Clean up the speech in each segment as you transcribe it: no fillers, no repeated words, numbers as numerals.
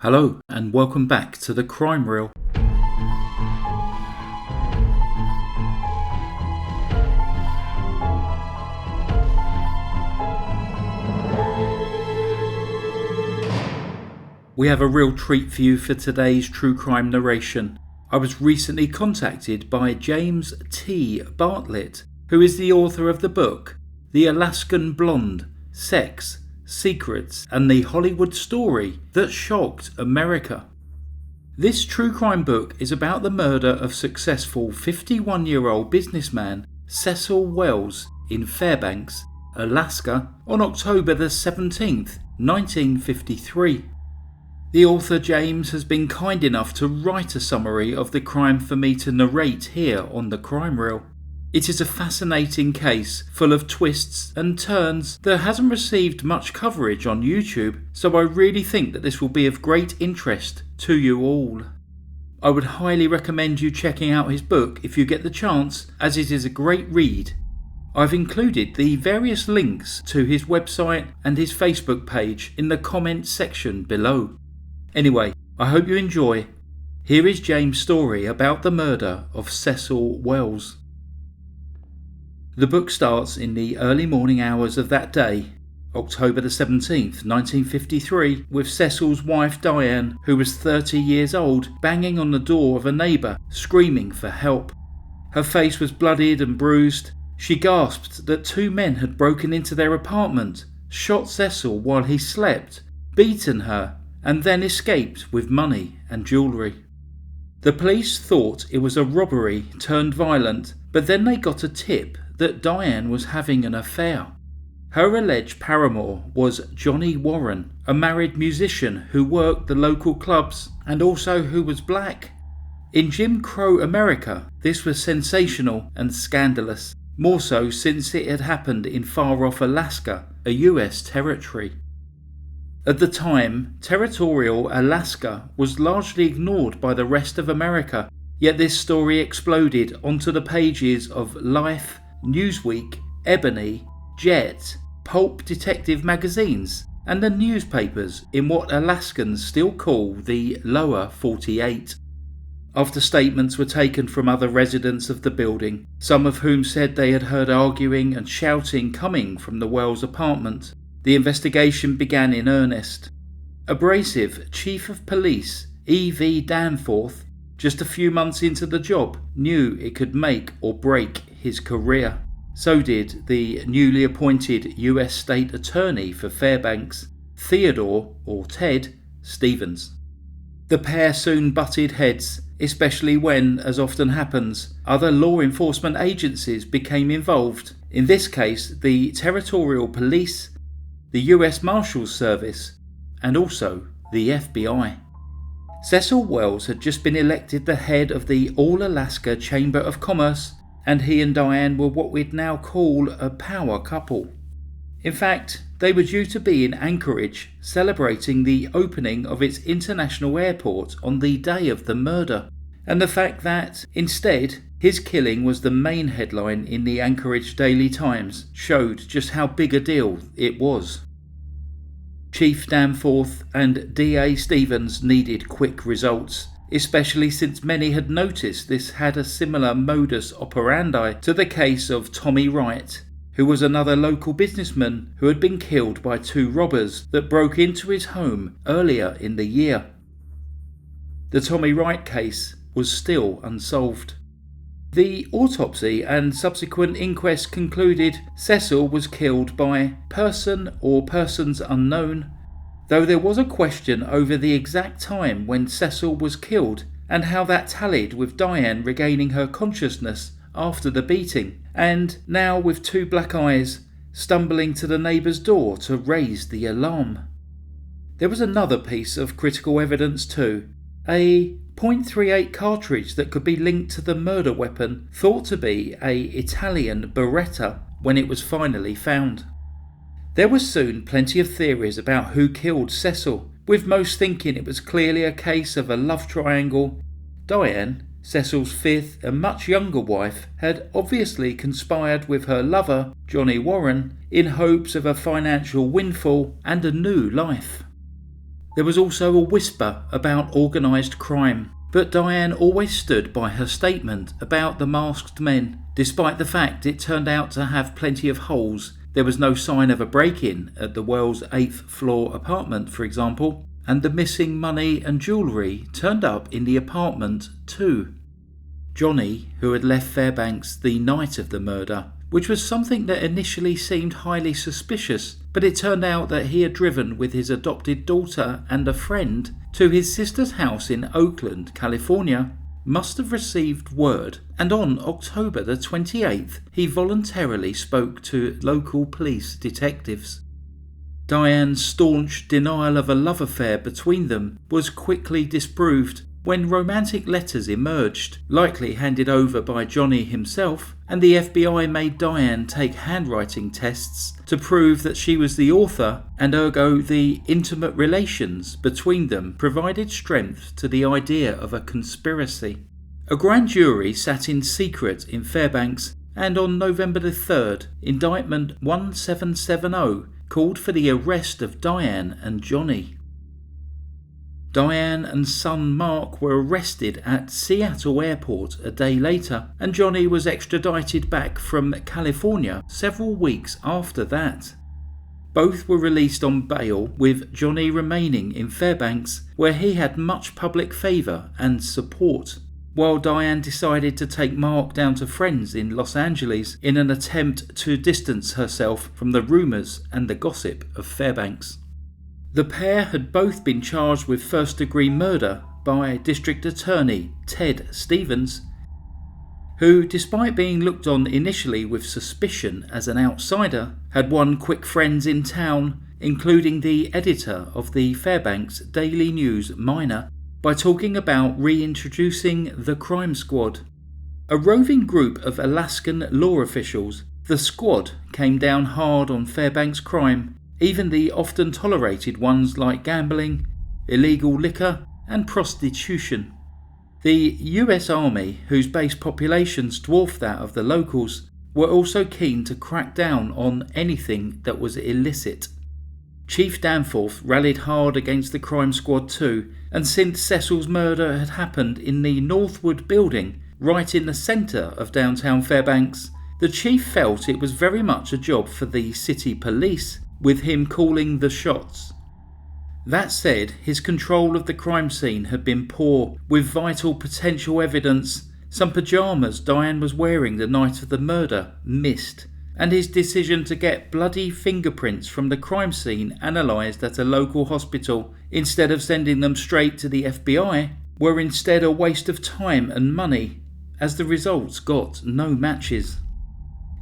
Hello and welcome back to the Crime Reel. We have a real treat for you for today's true crime narration. I was recently contacted by James T Bartlett, who is the author of the book The Alaskan Blonde, Sex, Secrets and the Hollywood Story That Shocked America. This true crime book is about the murder of successful 51-year-old businessman Cecil Wells in Fairbanks, Alaska on October the 17th, 1953. The author James has been kind enough to write a summary of the crime for me to narrate here on the Crime Reel. It is a fascinating case full of twists and turns that hasn't received much coverage on YouTube, so I really think that this will be of great interest to you all. I would highly recommend you checking out his book if you get the chance, as it is a great read. I've included the various links to his website and his Facebook page in the comments section below. Anyway, I hope you enjoy. Here is James' story about the murder of Cecil Wells. The book starts in the early morning hours of that day, October the 17th, 1953, with Cecil's wife Diane, who was 30 years old, banging on the door of a neighbour, screaming for help. Her face was bloodied and bruised. She gasped that two men had broken into their apartment, shot Cecil while he slept, beaten her, and then escaped with money and jewellery. The police thought it was a robbery turned violent, but then they got a tip that Diane was having an affair. Her alleged paramour was Johnny Warren, a married musician who worked the local clubs and also who was black. In Jim Crow America, this was sensational and scandalous, more so since it had happened in far-off Alaska, a US territory. At the time, territorial Alaska was largely ignored by the rest of America, yet this story exploded onto the pages of Life, Newsweek, Ebony, Jet, pulp detective magazines, and the newspapers in what Alaskans still call the Lower 48. After statements were taken from other residents of the building, some of whom said they had heard arguing and shouting coming from the Wells apartment, the investigation began in earnest. Abrasive Chief of Police E.V. Danforth, just a few months into the job, knew it could make or break his career. So did the newly appointed US State Attorney for Fairbanks, Theodore, or Ted, Stevens. The pair soon butted heads, especially when, as often happens, other law enforcement agencies became involved, in this case the Territorial Police, the US Marshals Service, and also the FBI. Cecil Wells had just been elected the head of the All-Alaska Chamber of Commerce, and he and Diane were what we'd now call a power couple. In fact, they were due to be in Anchorage celebrating the opening of its international airport on the day of the murder, and the fact that, instead, his killing was the main headline in the Anchorage Daily Times showed just how big a deal it was. Chief Danforth and DA Stevens needed quick results, especially since many had noticed this had a similar modus operandi to the case of Tommy Wright, who was another local businessman who had been killed by two robbers that broke into his home earlier in the year. The Tommy Wright case was still unsolved. The autopsy and subsequent inquest concluded Cecil was killed by person or persons unknown, though there was a question over the exact time when Cecil was killed and how that tallied with Diane regaining her consciousness after the beating, and now with two black eyes stumbling to the neighbour's door to raise the alarm. There was another piece of critical evidence too, a .38 cartridge that could be linked to the murder weapon thought to be a Italian Beretta when it was finally found. There was soon plenty of theories about who killed Cecil, with most thinking it was clearly a case of a love triangle. Diane, Cecil's fifth and much younger wife, had obviously conspired with her lover, Johnny Warren, in hopes of a financial windfall and a new life. There was also a whisper about organised crime, but Diane always stood by her statement about the masked men, despite the fact it turned out to have plenty of holes. There was no sign of a break-in at the Wells 8th floor apartment, for example, and the missing money and jewellery turned up in the apartment too. Johnny, who had left Fairbanks the night of the murder, which was something that initially seemed highly suspicious, but it turned out that he had driven with his adopted daughter and a friend to his sister's house in Oakland, California, must have received word, and on October the 28th he voluntarily spoke to local police detectives. Diane's staunch denial of a love affair between them was quickly disproved when romantic letters emerged, likely handed over by Johnny himself, and the FBI made Diane take handwriting tests to prove that she was the author, and ergo the intimate relations between them provided strength to the idea of a conspiracy. A grand jury sat in secret in Fairbanks, and on November the 3rd, indictment 1770 called for the arrest of Diane and Johnny. Diane and son Mark were arrested at Seattle Airport a day later, and Johnny was extradited back from California several weeks after that. Both were released on bail, with Johnny remaining in Fairbanks, where he had much public favour and support, while Diane decided to take Mark down to friends in Los Angeles in an attempt to distance herself from the rumours and the gossip of Fairbanks. The pair had both been charged with first-degree murder by District Attorney Ted Stevens, who, despite being looked on initially with suspicion as an outsider, had won quick friends in town, including the editor of the Fairbanks Daily News Miner, by talking about reintroducing the Crime Squad. A roving group of Alaskan law officials, the Squad came down hard on Fairbanks crime, even the often tolerated ones like gambling, illegal liquor and prostitution. The US Army, whose base populations dwarfed that of the locals, were also keen to crack down on anything that was illicit. Chief Danforth rallied hard against the crime squad too, and since Cecil's murder had happened in the Northwood building, right in the centre of downtown Fairbanks, the chief felt it was very much a job for the city police, with him calling the shots. That said, his control of the crime scene had been poor, with vital potential evidence, some pyjamas Diane was wearing the night of the murder, missed, and his decision to get bloody fingerprints from the crime scene analysed at a local hospital instead of sending them straight to the FBI were instead a waste of time and money, as the results got no matches.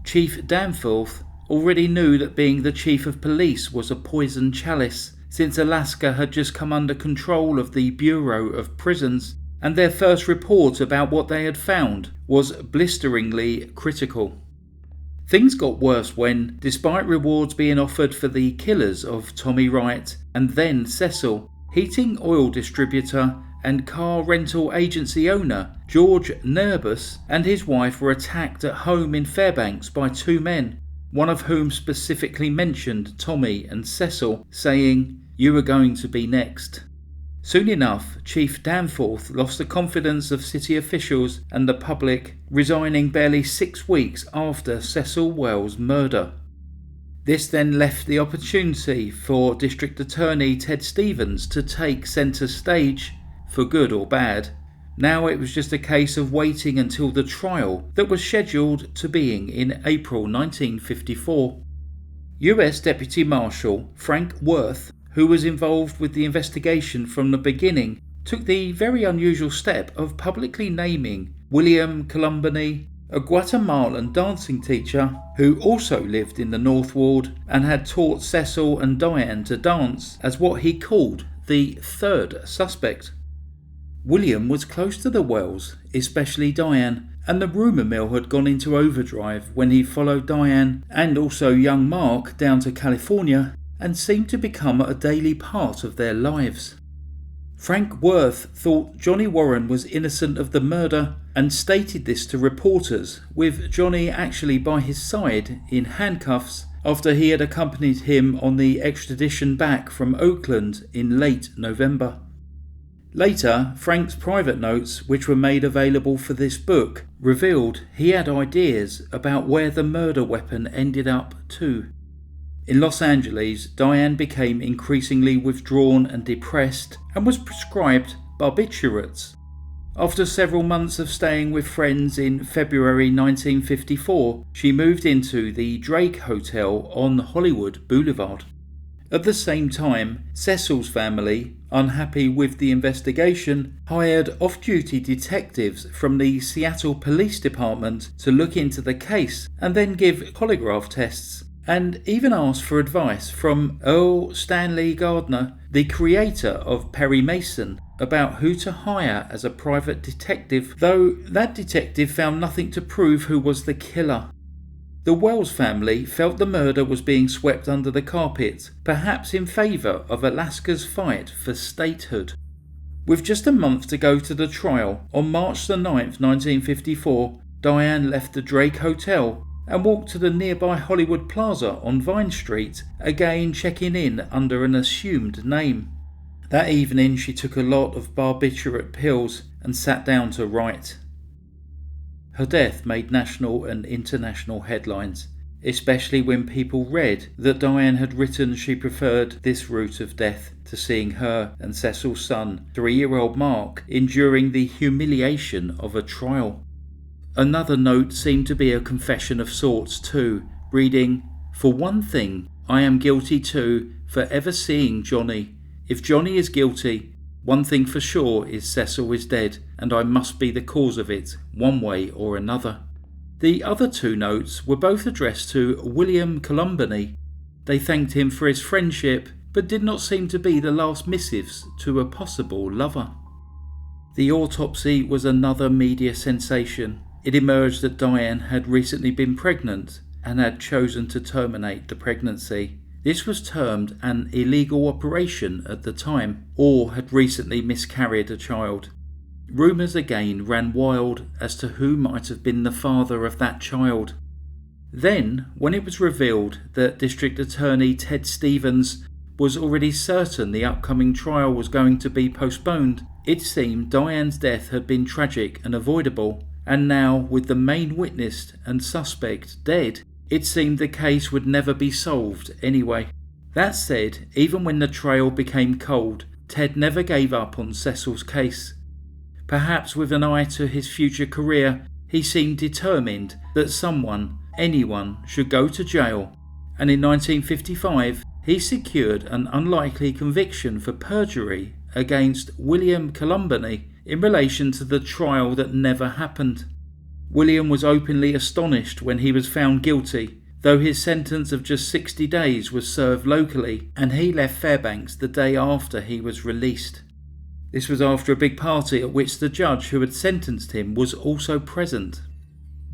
Chief Danforth already knew that being the chief of police was a poisoned chalice, since Alaska had just come under control of the Bureau of Prisons, and their first report about what they had found was blisteringly critical. Things got worse when, despite rewards being offered for the killers of Tommy Wright and then Cecil, heating oil distributor and car rental agency owner George Nerbus and his wife were attacked at home in Fairbanks by two men, one of whom specifically mentioned Tommy and Cecil, saying, "You are going to be next." Soon enough, Chief Danforth lost the confidence of city officials and the public, resigning barely 6 weeks after Cecil Wells' murder. This then left the opportunity for District Attorney Ted Stevens to take centre stage, for good or bad. Now it was just a case of waiting until the trial that was scheduled to be in April 1954. US Deputy Marshal Frank Worth, who was involved with the investigation from the beginning, took the very unusual step of publicly naming William Columbany, a Guatemalan dancing teacher who also lived in the North Ward and had taught Cecil and Diane to dance, as what he called the third suspect. William was close to the Wells, especially Diane, and the rumour mill had gone into overdrive when he followed Diane and also young Mark down to California and seemed to become a daily part of their lives. Frank Worth thought Johnny Warren was innocent of the murder and stated this to reporters, with Johnny actually by his side in handcuffs, after he had accompanied him on the extradition back from Oakland in late November. Later, Frank's private notes, which were made available for this book, revealed he had ideas about where the murder weapon ended up too. In Los Angeles, Diane became increasingly withdrawn and depressed and was prescribed barbiturates. After several months of staying with friends in February 1954, she moved into the Drake Hotel on Hollywood Boulevard. At the same time, Cecil's family, unhappy with the investigation, hired off-duty detectives from the Seattle Police Department to look into the case and then give polygraph tests, and even asked for advice from Earl Stanley Gardner, the creator of Perry Mason, about who to hire as a private detective, though that detective found nothing to prove who was the killer. The Wells family felt the murder was being swept under the carpet, perhaps in favour of Alaska's fight for statehood. With just a month to go to the trial, on March the 9th, 1954, Diane left the Drake Hotel and walked to the nearby Hollywood Plaza on Vine Street, again checking in under an assumed name. That evening she took a lot of barbiturate pills and sat down to write. Her death made national and international headlines, especially when people read that Diane had written she preferred this route of death to seeing her and Cecil's son, 3-year-old Mark, enduring the humiliation of a trial. Another note seemed to be a confession of sorts too, reading, "For one thing, I am guilty too for ever seeing Johnny. If Johnny is guilty, one thing for sure is Cecil is dead, and I must be the cause of it, one way or another." The other two notes were both addressed to William Columbany. They thanked him for his friendship, but did not seem to be the last missives to a possible lover. The autopsy was another media sensation. It emerged that Diane had recently been pregnant and had chosen to terminate the pregnancy. This was termed an illegal operation at the time, or had recently miscarried a child. Rumours again ran wild as to who might have been the father of that child. Then, when it was revealed that District Attorney Ted Stevens was already certain the upcoming trial was going to be postponed, it seemed Diane's death had been tragic and avoidable, and now, with the main witness and suspect dead, it seemed the case would never be solved anyway. That said, even when the trail became cold, Ted never gave up on Cecil's case. Perhaps with an eye to his future career, he seemed determined that someone, anyone, should go to jail, and in 1955 he secured an unlikely conviction for perjury against William Columbany in relation to the trial that never happened. William was openly astonished when he was found guilty, though his sentence of just 60 days was served locally, and he left Fairbanks the day after he was released. This was after a big party at which the judge who had sentenced him was also present.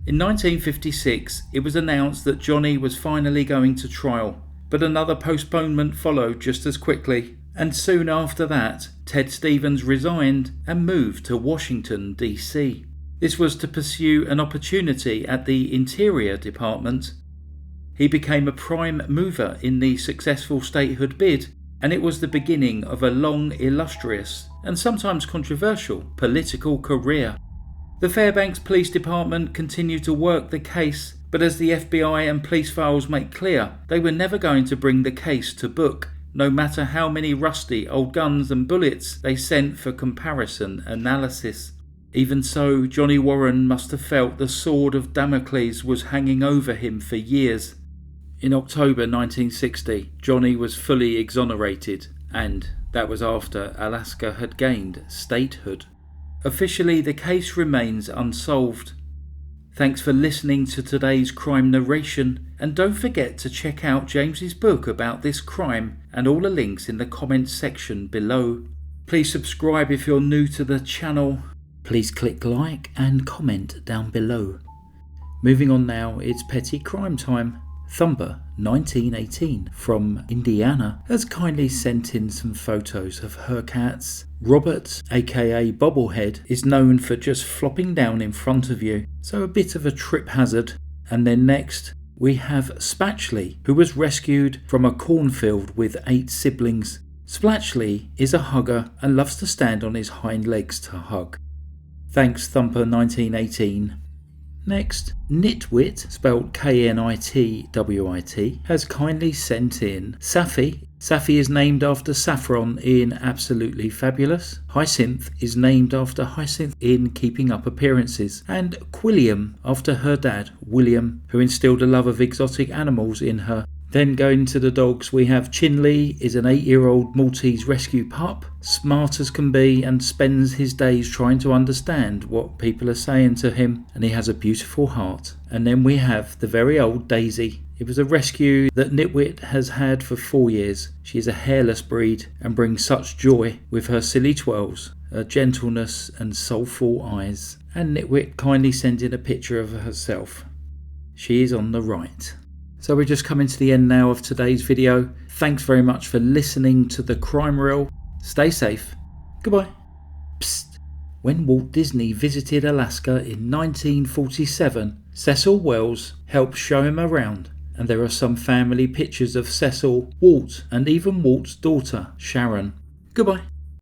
In 1956, it was announced that Johnny was finally going to trial, but another postponement followed just as quickly, and soon after that, Ted Stevens resigned and moved to Washington, D.C. This was to pursue an opportunity at the Interior Department. He became a prime mover in the successful statehood bid, and it was the beginning of a long, illustrious, and sometimes controversial political career. The Fairbanks Police Department continued to work the case, but as the FBI and police files make clear, they were never going to bring the case to book, no matter how many rusty old guns and bullets they sent for comparison analysis. Even so, Johnny Warren must have felt the sword of Damocles was hanging over him for years. In October 1960, Johnny was fully exonerated, and that was after Alaska had gained statehood. Officially, the case remains unsolved. Thanks for listening to today's crime narration, and don't forget to check out James's book about this crime and all the links in the comments section below. Please subscribe if you're new to the channel. Please click like and comment down below. Moving on now, it's petty crime time. Thumber 1918 from Indiana has kindly sent in some photos of her cats. Robert, aka Bobblehead, is known for just flopping down in front of you, so a bit of a trip hazard. And then next, we have Spatchley, who was rescued from a cornfield with 8 siblings. Spatchley is a hugger and loves to stand on his hind legs to hug. Thanks Thumper 1918. Next, Nitwit, spelled Knitwit, has kindly sent in Safi. Safi is named after Saffron in Absolutely Fabulous. Hyacinth is named after Hyacinth in Keeping Up Appearances. And Quilliam after her dad, William, who instilled a love of exotic animals in her. Then going to the dogs, we have Chinley is an 8-year-old Maltese rescue pup, smart as can be and spends his days trying to understand what people are saying to him, and he has a beautiful heart. And then we have the very old Daisy. It was a rescue that Nitwit has had for 4 years. She is a hairless breed and brings such joy with her silly twirls, her gentleness and soulful eyes. And Nitwit kindly sent in a picture of herself. She is on the right. So we're just coming to the end now of today's video. Thanks very much for listening to the Crime Reel. Stay safe. Goodbye. Psst. When Walt Disney visited Alaska in 1947, Cecil Wells helped show him around, and there are some family pictures of Cecil, Walt, and even Walt's daughter, Sharon. Goodbye.